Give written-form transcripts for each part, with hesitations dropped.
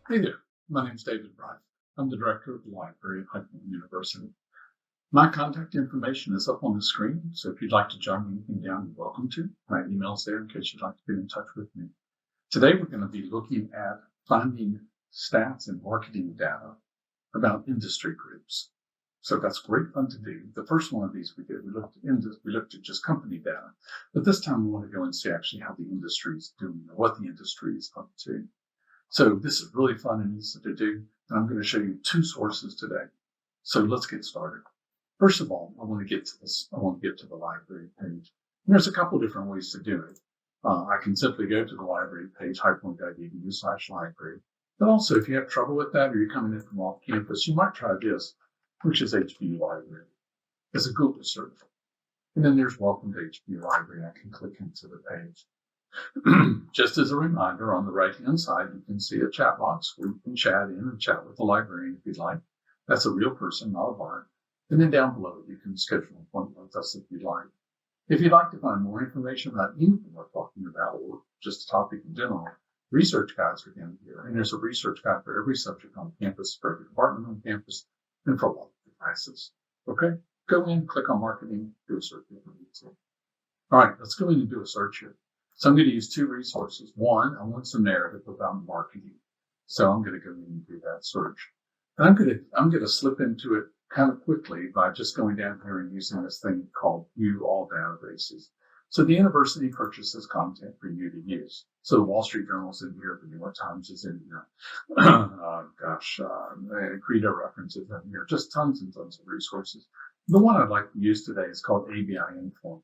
Hey there, my name is David Bright. I'm the director of the library at High Point University. My contact information is up on the screen, so if you'd like to jot anything down, you're welcome to. My email's there in case you'd like to get in touch with me. Today, we're going to be looking at finding stats and marketing data about industry groups. So that's great fun to do. The first one of these we did, we looked at just company data, but this time we want to go and see actually how the industry is doing or what the industry is up to. So this is really fun and easy to do, and I'm going to show you two sources today. So let's get started. First of all, I want to get to the library page. And there's a couple different ways to do it. I can simply go to the library page, highpoint.edu/library. But also, if you have trouble with that or you're coming in from off campus, you might try this, which is HBU Library. It's a Google search. And then there's Welcome to HBU Library. I can click into the page. Just as a reminder, on the right-hand side, you can see a chat box where you can chat in and chat with the librarian if you'd like. That's a real person, not a bot. And then down below, you can schedule an appointment with us if you'd like. If you'd like to find more information about anything we're talking about or just a topic in general, research guides are down here. And there's a research guide for every subject on campus, for every department on campus, and for all of the classes. Okay? Go in, click on marketing, do a search. All right, let's go in and do a search here. So I'm going to use two resources. One, I want some narrative about marketing. So I'm going to go in and do that search. And I'm going to slip into it kind of quickly by just going down here and using this thing called View All Databases. So the university purchases content for you to use. So the Wall Street Journal is in here, the New York Times is in here. Credo references in here. Just tons and tons of resources. The one I'd like to use today is called ABI Inform.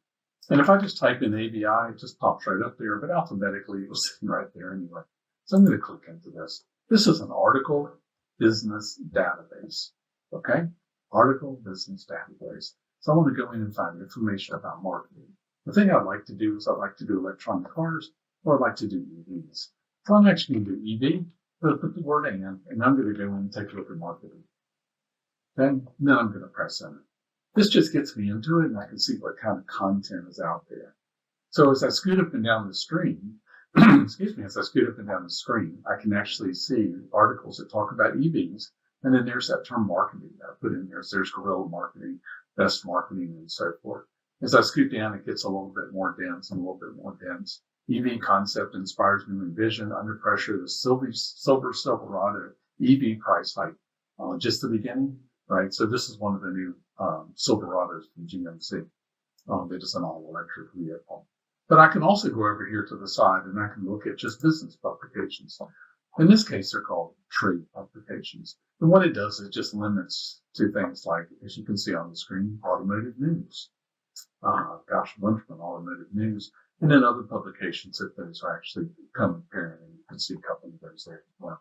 And if I just type in ABI, it just pops right up there, but alphabetically it was sitting right there anyway. So I'm going to click into this. This is an article business database. Okay? Article business database. So I want to go in and find information about marketing. The thing I'd like to do is I'd like to do electronic cars or I'd like to do EVs. So I'm actually going to do EV, but I'll put the word and I'm going to go in and take a look at marketing. Then I'm going to press enter. This just gets me into it, and I can see what kind of content is out there. So as I scoot up and down the screen, as I scoot up and down the screen, I can actually see articles that talk about EVs, and then there's that term marketing that I put in there. So there's guerrilla marketing, best marketing, and so forth. As I scoot down, it gets a little bit more dense and a little bit more dense. EV concept inspires new envision. Under pressure, the Silver Silverado EV price hike. Just the beginning, right? So this is one of the new Silverados from GMC. It is an all-electric vehicle. But I can also go over here to the side and I can look at just business publications. In this case, they're called trade publications. And what it does is it just limits to things like, as you can see on the screen, automotive news. A bunch of automotive news. And then other publications that those are actually become apparent. And you can see a couple of those there as well.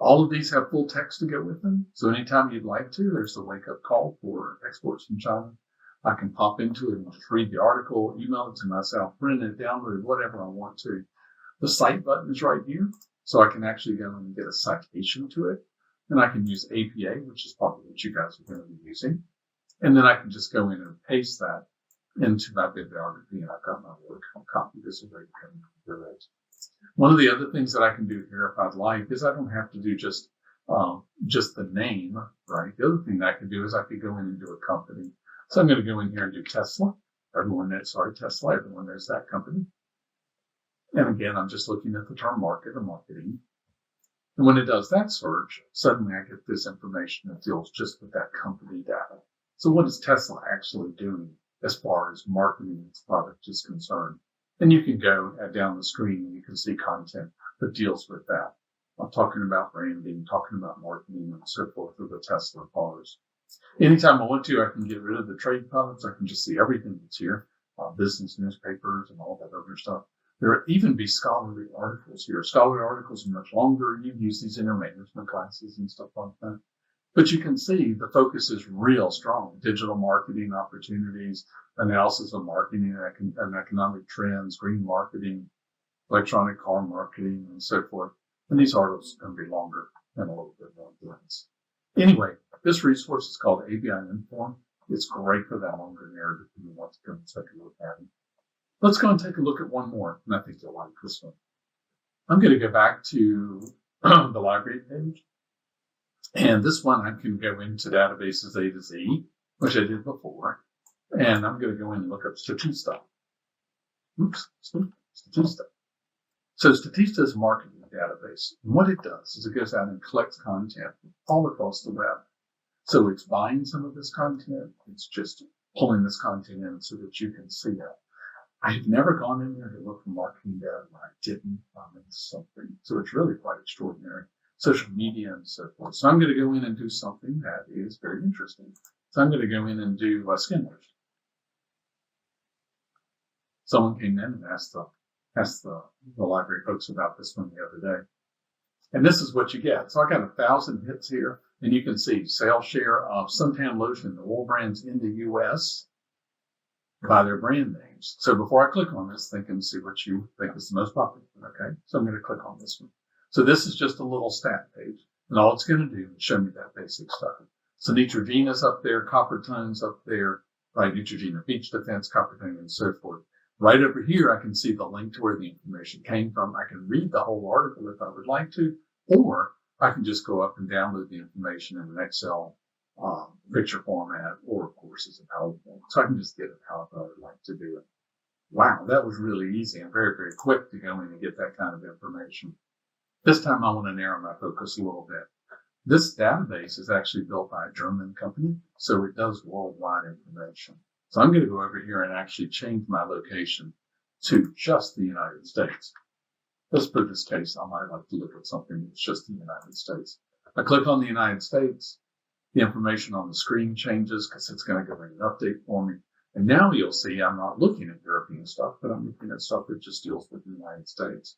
All of these have full text to go with them. So anytime you'd like to, there's the wake-up call for exports from China. I can pop into it and just read the article, email it to myself, print it, download it, whatever I want to. The cite button is right here. So I can actually go and get a citation to it. And I can use APA, which is probably what you guys are going to be using. And then I can just go in and paste that into my bibliography. And I've got my work. I'll copy this and do it. One of the other things that I can do here, if I'd like, is I don't have to do just the name, right? The other thing that I can do is I could go in and do a company. So I'm going to go in here and do Tesla. Everyone knows that company. And again, I'm just looking at the term market or marketing. And when it does that search, suddenly I get this information that deals just with that company data. So what is Tesla actually doing as far as marketing its product is concerned? And you can go down the screen and you can see content that deals with that. I'm talking about branding, talking about marketing, and so forth with the Tesla cars. Anytime I want to, I can get rid of the trade pubs. I can just see everything that's here, business newspapers and all that other stuff. There will even be scholarly articles here. Scholarly articles are much longer. You use these in your management classes and stuff like that. But you can see the focus is real strong. Digital marketing opportunities, analysis of marketing and economic trends, green marketing, electronic car marketing, and so forth. And these articles can be longer and a little bit more dense. Anyway, this resource is called ABI Inform. It's great for that longer narrative if you want to go and take a look at it. Let's go and take a look at one more, and I think you'll like this one. I'm going to go back to the library page. And this one, I can go into databases A to Z, which I did before. And I'm going to go in and look up Statista. Statista. So Statista is a marketing database. And what it does is it goes out and collects content all across the web. So it's buying some of this content. It's just pulling this content in so that you can see it. I have never gone in there to look for marketing data where I didn't find something. So it's really quite extraordinary. Social media and so forth. So I'm going to go in and do something that is very interesting. So I'm going to go in and do skin lotion. Someone came in and asked the library folks about this one the other day. And this is what you get. So I got 1,000 hits here, and you can see sales share of suntan lotion, the oil brands in the U.S. by their brand names. So before I click on this, think and see what you think is the most popular. Okay, so I'm going to click on this one. So this is just a little stat page, and all it's going to do is show me that basic stuff. So Neutrogena's up there, Coppertone's up there, right? Neutrogena Beach Defense, Coppertone, and so forth. Right over here, I can see the link to where the information came from. I can read the whole article if I would like to, or I can just go up and download the information in an Excel picture format, or of course as a PowerPoint. So I can just get it however I would like to do it. Wow, that was really easy and very, very quick to go in and get that kind of information. This time I want to narrow my focus a little bit. This database is actually built by a German company, so it does worldwide information. So I'm going to go over here and actually change my location to just the United States. Just for this case, I might like to look at something that's just the United States. I click on the United States. The information on the screen changes because it's going to go in an update for me. And now you'll see I'm not looking at European stuff, but I'm looking at stuff that just deals with the United States.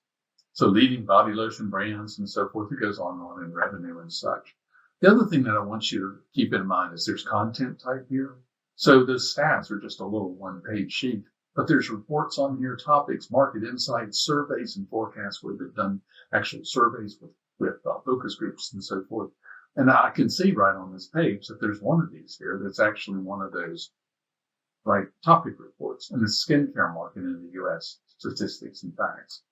So leading body lotion brands and so forth, it goes on in revenue and such. The other thing that I want you to keep in mind is there's content type here. So the stats are just a little one-page sheet, but there's reports on here, topics, market insights, surveys, and forecasts where they've done actual surveys with focus groups and so forth. And I can see right on this page that there's one of these here that's actually one of those, right, topic reports in the skincare market in the U.S., statistics and facts.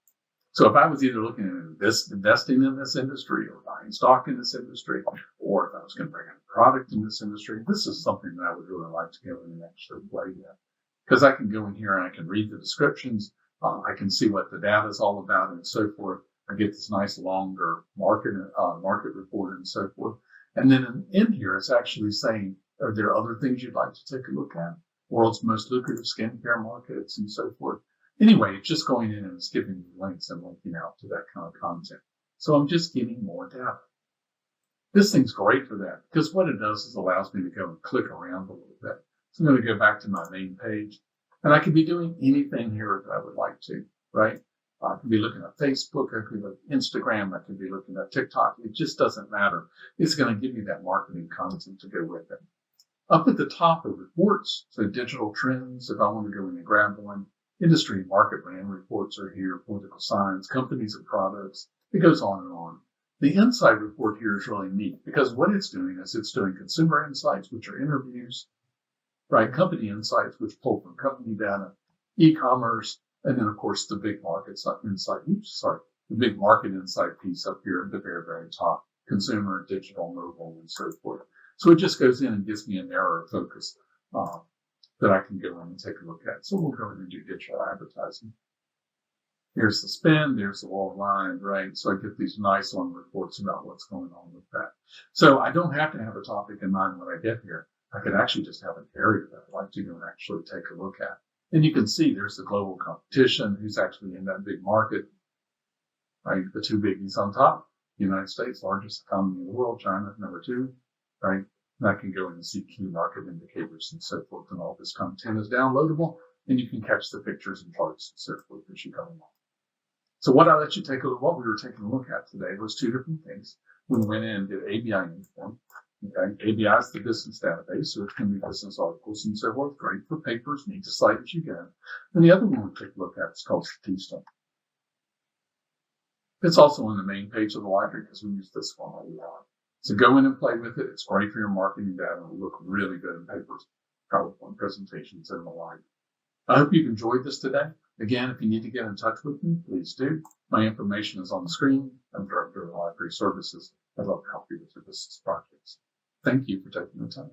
So if I was either looking at investing in this industry or buying stock in this industry, or if I was going to bring in a product in this industry, this is something that I would really like to go in and actually play with. Because I can go in here and I can read the descriptions. I can see what the data is all about and so forth. I get this nice longer market report and so forth. And then in here, it's actually saying, are there other things you'd like to take a look at? World's most lucrative skincare markets and so forth. Anyway, it's just going in and it's giving me links and linking out to that kind of content. So I'm just getting more data. This thing's great for that because what it does is allows me to go and click around a little bit. So I'm going to go back to my main page and I can be doing anything here that I would like to, right? I could be looking at Facebook. I could be looking at Instagram. I could be looking at TikTok. It just doesn't matter. It's going to give me that marketing content to go with it. Up at the top are reports. So digital trends, if I want to go in and grab one. Industry and market brand reports are here, political science, companies and products. It goes on and on. The insight report here is really neat because what it's doing is it's doing consumer insights, which are interviews, right? Company insights, which pull from company data, e-commerce, and then of course the big market insight. The big market insight piece up here at the very, very top, consumer, digital, mobile, and so forth. So it just goes in and gives me a narrower focus. That I can go in and take a look at. So we'll go in and do digital advertising. Here's the spend, there's the wall line, right? So I get these nice long reports about what's going on with that. So I don't have to have a topic in mind when I get here. I could actually just have an area that I'd like to go and actually take a look at. And you can see there's the global competition, who's actually in that big market, right? The two biggies on top, the United States, largest economy in the world, China, number 2, right? And I can go in and see key market indicators and so forth, and all this content is downloadable, and you can catch the pictures and charts and so forth as you go along. So what we were taking a look at today was 2 different things. We went in and did ABI Inform. Okay, ABI is the business database, so it can be business articles and so forth. Great for papers, neat to cite as you go. And the other one we took a look at is called Statista. It's also on the main page of the library because we use this one a lot. So go in and play with it. It's great for your marketing data. It'll look really good in papers, PowerPoint presentations, and the like. I hope you've enjoyed this today. Again, if you need to get in touch with me, please do. My information is on the screen. I'm Director of the Library. advisory services. I'd love to help you with your business projects. Thank you for taking the time.